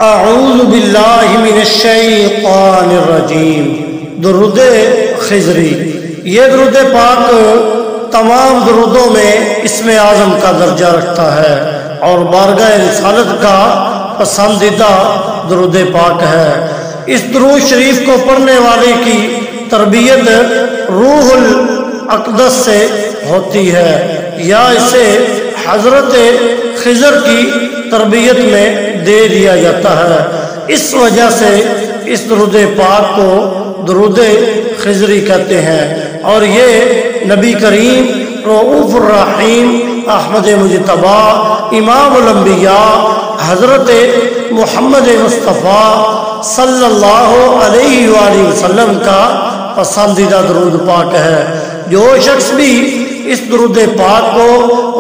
اعوذ باللہ من الشیطان الرجیم۔ درود خضری، یہ درود پاک تمام درودوں میں اسم اعظم کا درجہ رکھتا ہے اور بارگاہ رسالت کا پسندیدہ درود پاک ہے۔ اس درود شریف کو پڑھنے والے کی تربیت روح الاقدس سے ہوتی ہے یا اسے حضرت خضر کی تربیت میں دے دیا جاتا ہے۔ اس وجہ سے اس درود پاک کو درود خضری کہتے ہیں اور یہ نبی کریم رؤوف الرحیم احمد مجتبی امام الانبیاء حضرت محمد مصطفیٰ صلی اللہ علیہ وآلہ وسلم کا پسندیدہ درود پاک ہے۔ جو شخص بھی اس درود پاک کو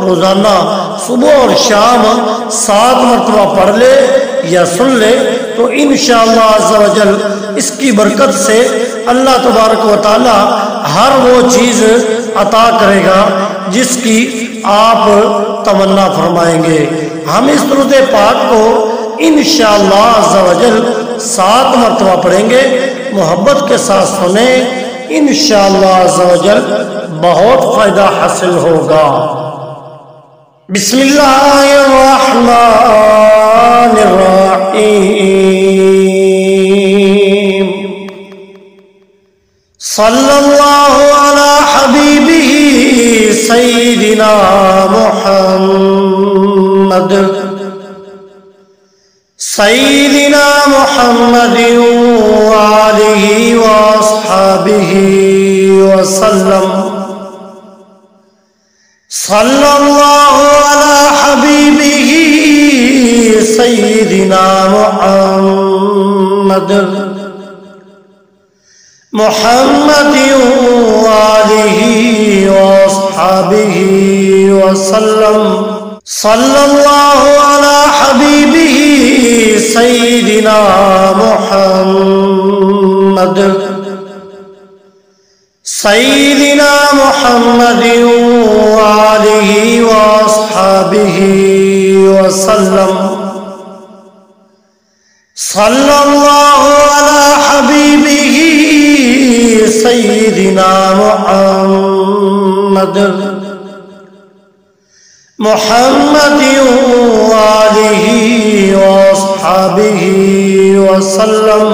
روزانہ صبح اور شام 7 مرتبہ پڑھ لے یا سن لے تو انشاءاللہ عز و جل اس کی برکت سے اللہ تبارک و تعالی ہر وہ چیز عطا کرے گا جس کی آپ تمنا فرمائیں گے۔ ہم اس درود پاک کو انشاءاللہ عز و جل 7 مرتبہ پڑھیں گے، محبت کے ساتھ سنیں، انشاءاللہ عز و جل بہت فائدہ حاصل ہوگا۔ بسم اللہ الرحمن الرحیم۔ صلی اللہ علی حبیبہ سیدنا محمد سیدنا محمد وآلہ واصحابہ وسلم۔ صلی اللہ علی حبیبہ سیدنا محمد محمد وآلہ واصحابہ وسلم۔ صلی اللہ علی حبیبہ سیدنا محمد سیدنا محمد وآلہ واصحابہ وسلم۔ صلی اللہ علی حبیبہ سیدنا محمد محمد وآلہ واصحابہ وسلم۔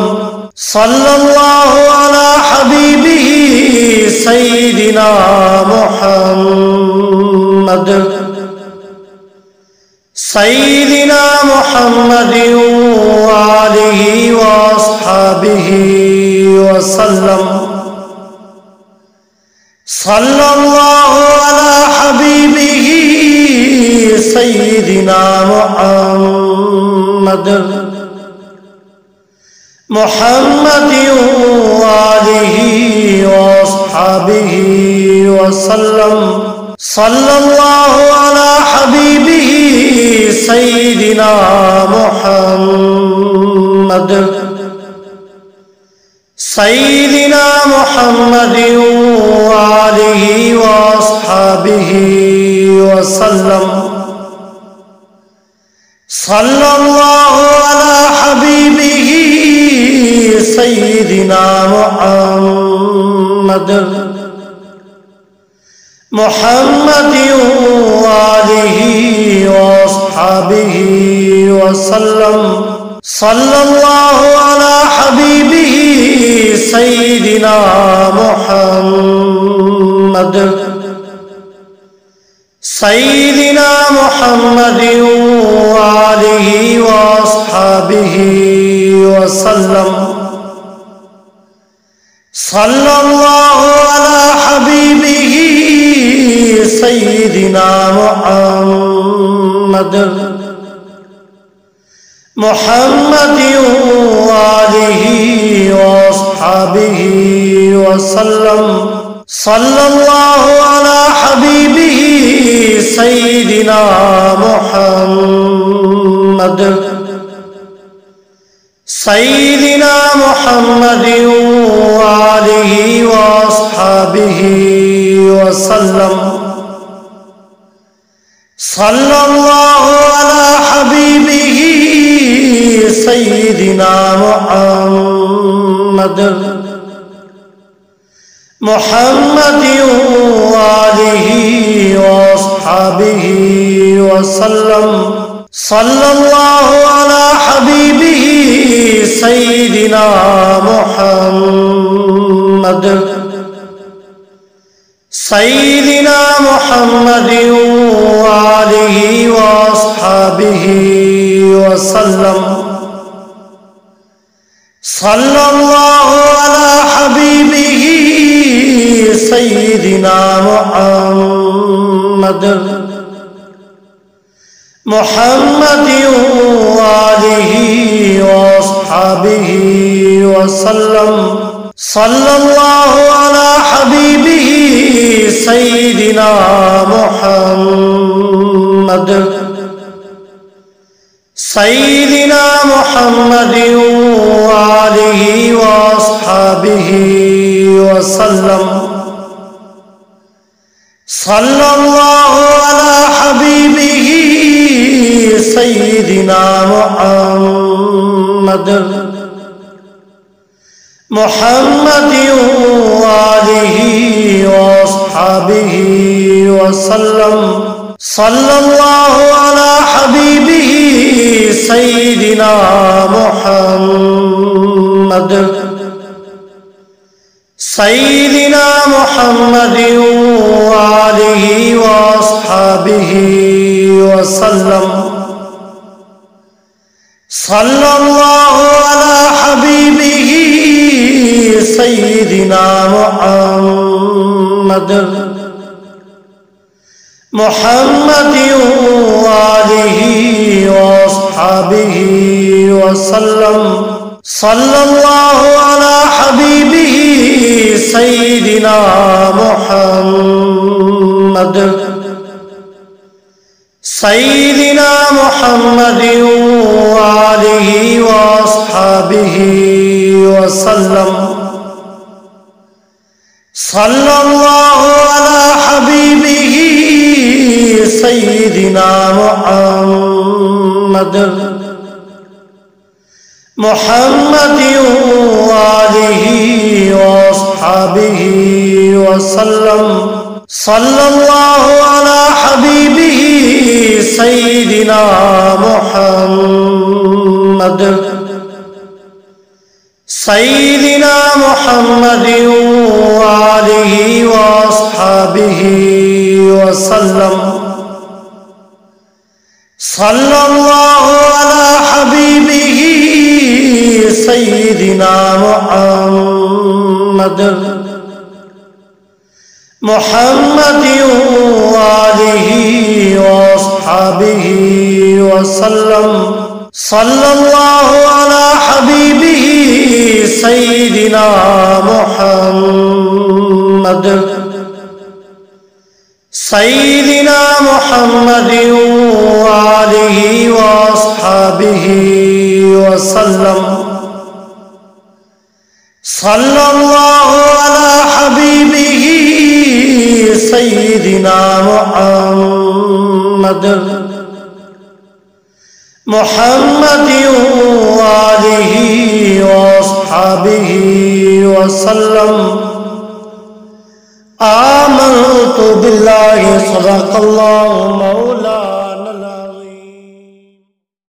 صلی اللہ علی حبیبہ سیدنا محمد سیدنا محمد وآلہ واصحابہ وسلم۔ صلی اللہ علی حبیبہ سیدنا محمد محمد وآلہ واصحابہ وسلم۔ صلی اللہ علی حبیبہ سیدنا محمد سیدنا محمد وآلہ واصحابہ وسلم۔ صلی اللہ علی حبیبہ سیدنا محمد محمد وآلہ واصحابہ وسلم۔ صلی اللہ علی حبیبہ سیدنا محمد سیدنا محمد وآلہ واصحابہ وسلم۔ صلی اللہ علی حبیبہ سیدنا محمد محمد وآلہ واصحابہ وسلم۔ صلی اللہ علی حبیبہ سیدنا محمد سیدنا محمد وآلہ واصحابہ وسلم۔ صلی اللہ علی حبیبہ سيدنا محمد وآله وأصحابه وسلم صلى الله على حبيبه سيدنا محمد وآله وأصحابه وسلم صلى الله على حبيبه سيدنا محمد وآله وأصحابه وسلم صلى الله على حبيبه سيدنا محمد وآله وأصحابه وسلم صلى الله على حبيبه سيدنا محمد وآله وأصحابه وسلم صلى الله على حبيبه سيدنا محمد وآله وأصحابه وسلم صلى الله على حبيبه سيدنا محمد وآله وأصحابه وسلم صلى الله على حبيبه سيدنا محمد وآله وأصحابه وسلم صلى الله على حبيبه سيدنا محمد وآله وأصحابه وسلم صلى الله على حبيبه سيدنا محمد وآله وأصحابه وسلم صلى الله على حبيبه سيدنا محمد وآله وأصحابه وسلم صلى الله على حبيبه سيدنا محمد وآله وأصحابه وسلم صلى الله على حبيبه سيدنا محمد وآله وأصحابه وسلم آمنت بالله صدق الله مولانا